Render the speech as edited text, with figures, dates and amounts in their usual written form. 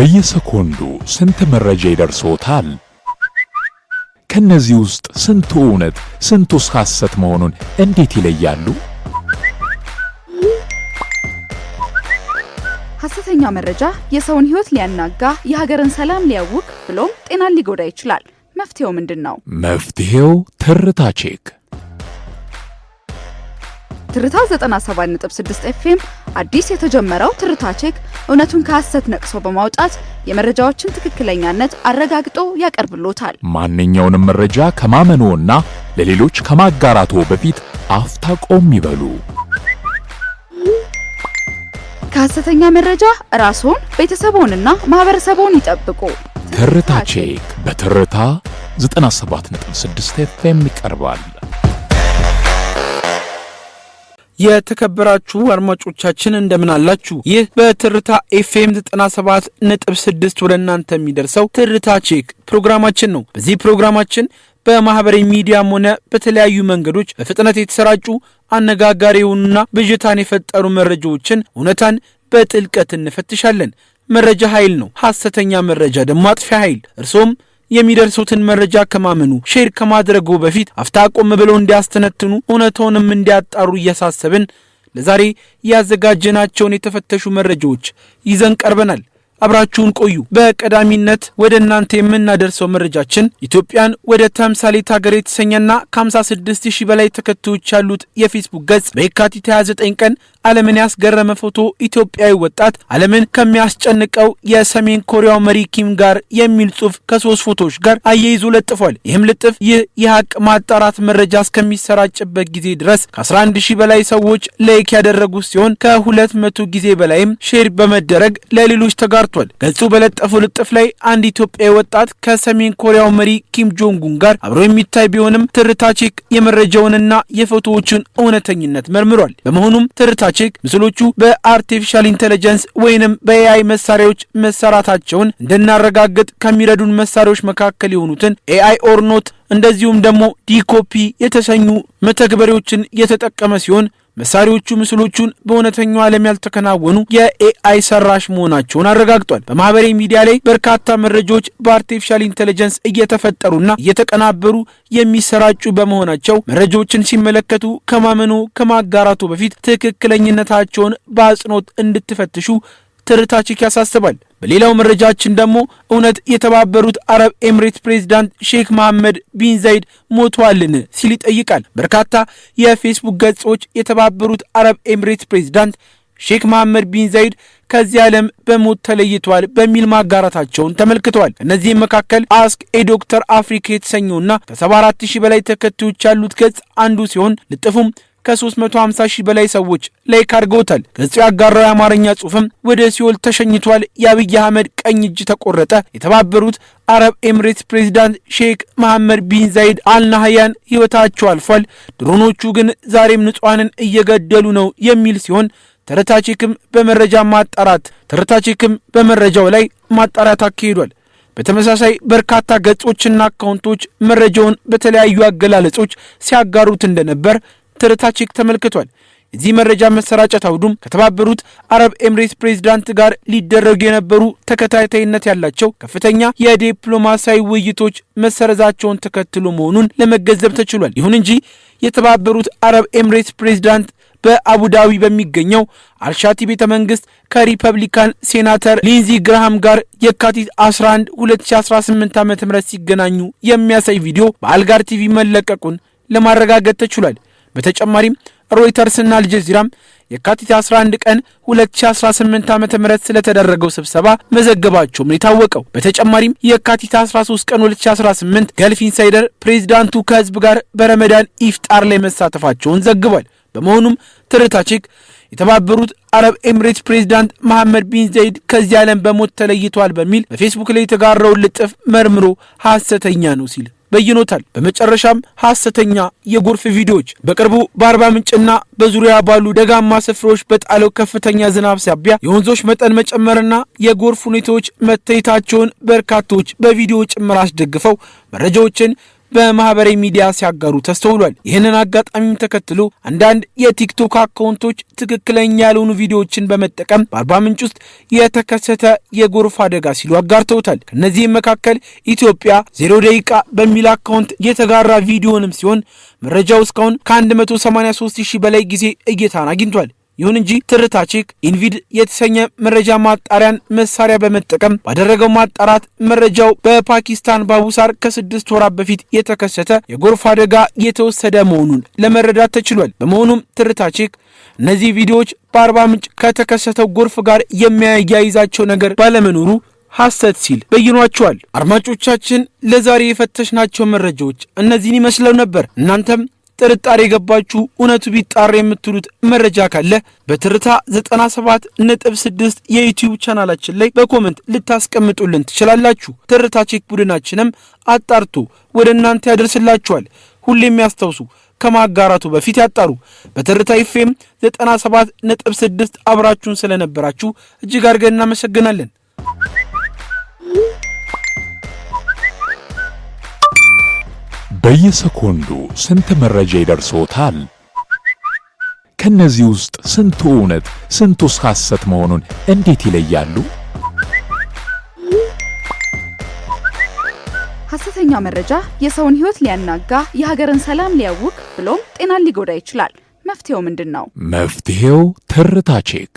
በየሰኮንዱ ስንት መረጃ ይደርሶታል? ከነዚህ ውስጥ ስንቱ እውነት ስንቱስ ሐሰት መሆኑን እንዴት ይለያሉ? ሐሰተኛ መረጃ የሰውን ሕይወት ሊያናጋ፣ የሀገርን ሰላም ሊያውክ ብሎም ጤናን ሊጎዳ ይችላል። መፍትሄው ምንድነው? መፍትሄው ትርታ ቼክ። ትርታ 97.6 ኤፍኤም አዲስ የተጀመረው ትርታ ቼክ እውነቱን ከሐሰት ነቅሶ በማውጣት የመረጃዎችን ትክክለኛነት አረጋግጦ ያቀርብሎታል። ማንኛውንም መረጃ ከማመኑና ለሌሎች ከማጋራቱ በፊት አፍታ ቆም ይበሉ። ከሐሰተኛ መረጃ ራስዎን፣ ቤተሰቦንና ማህበረሰቦን ይጠብቁ። ትርታ ቼክ በትርታ 97.6 ኤፍኤም ይቀርባል። የተከበራችሁ አድማጮቻችን እንደምን አላችሁ? ይህ በትርታ ኤፍኤም 97.6 ወደ እናንተ የሚደርሰው ትርታ ቼክ ፕሮግራማችን ነው። በዚህ ፕሮግራማችን በማህበራዊ ሚዲያም ሆነ በተለያዩ መንገዶች በፍጥነት የተሰራጩ አነጋጋሪ የሆኑና ብዥታን የፈጠሩ መረጃዎችን እውነታን በጥልቀት እንፈትሻለን። መረጃ ኃይል ነው፣ ሐሰተኛ መረጃ ደግሞ አጥፊያ ኃይል። እርሶም የሚደርሱትን መረጃ ከማመኑ ሼር ከማድረጉ በፊት አፍታ ቆም ብለው እንዲያስተነትኑ እውነታውንም እንዲያጣሩ እያሳሰብን ለዛሬ ያዘጋጀናቸውን የተፈተሹ መረጃዎች ይዘን ቀርበናል። አብራችሁን ቆዩ። በቀዳሚነት ወደ እናንተ የምናደርሰው መረጃችን ኢትዮጵያን ወደ ተምሳሌት ሀገር የተሰኘና ከ56,000 በላይ ተከታዮች ያሉት የፌስቡክ ገጽ በየካቲት 29 ቀን ዓለምን ያስገረመ ፎቶ ኢትዮጵያዊ ወጣት ዓለምን ከሚያስጨንቀው የሰሜን ኮሪያው መሪ ኪም ጋር የሚል ጽሑፍ ከ3 ፎቶዎች ጋር አያይዞ ለጥፏል። ይህም ልጥፍ የሐቅ ማጣራት መረጃ እስከሚሰራጭበት ጊዜ ድረስ ከ11,000 በላይ ሰዎች ላይክ ያደረጉት ሲሆን ከ200 ጊዜ በላይም ሼር በመደረግ ለሌሎች ተጋርቷል። ገጹ በለጠፈው ልጥፍ ላይ አንድ ኢትዮጵያዊ ወጣት ከሰሜን ኮሪያው መሪ ኪም ጆንግ ኡን ጋር አብሮ የሚታይ ቢሆንም ትርታ ቼክ የመረጃውንና የፎቶዎቹን እውነተኝነት መርምሯል። በመሆኑም ትርታ ቼክ ምስሎቹ በአርቲፊሻል ኢንተለጀንስ ወይንም በኤአይ መሳሪያዎች መሰራታቸውን እንድናረጋግጥ ከሚረዱን መሳሪያዎች መካከል የሆኑትን ኤአይ ኦር ኖት እንደዚሁም ደግሞ ዲኮፒ የተሰኙ መተግበሪያዎችን የተጠቀመ ሲሆን መሳሪያዎቹ ምስሎቹን በእውነተኛው ዓለም ያልተከናወኑ የኤአይ ሰራሽ መሆናቸውን አረጋግጧል። በማህበራዊ ሚዲያ ላይ በርካታ መረጃዎች በአርቲፊሻል ኢንተለጀንስ እየተፈጠሩና እየተቀናበሩ የሚሰራጩ በመሆናቸው መረጃዎችን ሲመለከቱ ከማመኑ ከማጋራቱ በፊት ትክክለኛነታቸውን በአጽንኦት እንድትፈትሹ ትርታ ቼክ ያሳስባል። በሌላው መረጃችን ደግሞ እውነት የተባበሩት አረብ ኤምሬት ፕሬዝዳንት ሼክ መሐመድ ቢን ዛይድ ሞተዋልን ሲል ይጠይቃል። በርካታ የፌስቡክ ገጾች የተባበሩት አረብ ኤምሬት ፕሬዝዳንት ሼክ መሐመድ ቢን ዛይድ ከዚህ ዓለም በሞት ተለይተዋል በሚል ማጋራታቸውን ተመልክተዋል። እነዚህም መካከል አስክ ኤ ዶክተር አፍሪካ የተሰኘውና ከ74,000 በላይ ተከታዮች ያሉት ገጽ አንዱ ሲሆን ልጥፉም ከ350,000 በላይ ሰዎች ላይክ አድርገውታል። ገጹ ያጋራው የአማርኛ ጽሑፍም ወደ ሲኦል ተሸኝቷል፣ የአብይ አህመድ ቀኝ እጅ ተቆረጠ፣ የተባበሩት አረብ ኤምሬትስ ፕሬዝዳንት ሼክ መሐመድ ቢን ዛይድ አልናህያን ሕይወታቸው አልፏል፣ ድሮኖቹ ግን ዛሬም ንጹሐንን እየገደሉ ነው የሚል ሲሆን ትርታ ቼክም በመረጃው ላይ ማጣራት አካሂዷል። በተመሳሳይ በርካታ ገጾችና አካውንቶች መረጃውን በተለያዩ አገላለጾች ሲያጋሩት እንደነበር ትርታ ቼክ ተመልክቷል። የዚህ መረጃ መሰራጨት አውዱም ከተባበሩት አረብ ኤምሬትስ ፕሬዝዳንት ጋር ሊደረጉ የነበሩ ተከታታይነት ያላቸው ከፍተኛ የዲፕሎማሲያዊ ውይይቶች መሰረዛቸውን ተከትሎ መሆኑን ለመገንዘብ ተችሏል። ይሁን እንጂ የተባበሩት አረብ ኤምሬትስ ፕሬዝዳንት በአቡዳቢ በሚገኘው አልሻቲ ቤተ መንግስት ከሪፐብሊካን ሴናተር ሊንዚ ግራሃም ጋር የካቲት 11 2018 ዓ.ም ሲገናኙ የሚያሳይ ቪዲዮ በአልጋር ቲቪ መለቀቁን ለማረጋገጥ ተችሏል። በተጨማሪም ሮይተርስና አልጀዚራም የካቲት 11 ቀን 2018 ዓ.ም ስለተደረገው ስብሰባ መዘገባቸውም የታወቀው። በተጨማሪም የካቲት 13 ቀን 2018 ገልፍ ኢንሳይደር ፕሬዝዳንቱ ከህዝብ ጋር በረመዳን ኢፍጣር ላይ መሳተፋቸውን ዘግቧል። በመሆኑም ትርታ ቼክ የተባበሩት አረብ ኤምሬትስ ፕሬዝዳንት መሐመድ ቢን ዛይድ ከዚህ ዓለም በሞት ተለይተዋል በሚል በፌስቡክ ላይ የተጋራውን ልጥፍ መርምሮ ሐሰተኛ ነው ሲል በይኖታል። በመጨረሻም ሐሰተኛ የጎርፍ ቪዲዮዎች በቅርቡ በአርባ ምንጭና በዙሪያ ባሉ ደጋማ ስፍራዎች በጣለው ከፍተኛ ዝናብ ሳቢያ የወንዞች መጠን መጨመርና የጎርፍ ሁኔታዎች መታየታቸውን በርካቶች በቪዲዮ ጭምር አስደግፈው መረጃዎችን በማህበራዊ ሚዲያ ሲያጋሩ ተስተውሏል። ይህንን አጋጣሚም ተከትሎ አንዳንድ የቲክቶክ አካውንቶች ትክክለኛ ያልሆኑ ቪዲዮዎችን በመጠቀም በአርባ ምንጭ ውስጥ የተከሰተ የጎርፍ አደጋ ሲሉ አጋርተውታል። ከነዚህም መካከል ኢትዮጵያ 0 ደቂቃ በሚል አካውንት የተጋራ ቪዲዮንም ሲሆን መረጃው እስካሁን ከ183,000 በላይ ጊዜ እይታን አግኝቷል። ይሁን እንጂ ትርታ ቼክ ኢንቪድ የተሰኘ መረጃ ማጣሪያን መሳሪያ በመጠቀም ባደረገው ማጣራት መረጃው በፓኪስታን ባቡሳር ከ6 ወራት በፊት የተከሰተ የጎርፍ አደጋ የተወሰደ መሆኑን ለመረዳት ተችሏል። በመሆኑም ትርታ ቼክ እነዚህ ቪዲዮዎች በአርባ ምንጭ ከተከሰተው ጎርፍ ጋር የሚያያይዛቸው ነገር ባለመኖሩ ሐሰት ሲል በይኗቸዋል። አድማጮቻችን ለዛሬ የፈተሽናቸው መረጃዎች እነዚህን ይመስለው ነበር። እናንተም ጥርጣሬ የገባችሁ እውነቱ ቢጣራ የምትሉት መረጃ ካለ በትርታ 97.6 የዩቲዩብ ቻናላችን ላይ በኮሜንት ልታስቀምጡልን ትችላላችሁ። ትርታ ቼክ ቡድናችንም አጣርቶ ወደ እናንተ ያደርስላችኋል። ሁሌም ያስታውሱ፣ ከማጋራቱ በፊት ያጣሩ። በትርታ ኤፍኤም 97.6 አብራችሁን ስለነበራችሁ እጅግ አድርገን እናመሰግናለን። በየሰኮንዱ ስንት መረጃ ይደርሶታል? ከነዚህ ውስጥ ስንቱ እውነት ስንቱስ ሐሰት መሆኑን እንዴት ይለያሉ? ሐሰተኛ መረጃ የሰውን ሕይወት ሊያናጋ፣ የሀገርን ሰላም ሊያውክ ብሎም ጤናን ሊጎዳ ይችላል። መፍትሄው ምንድነው? መፍትሄው ትርታ ቼክ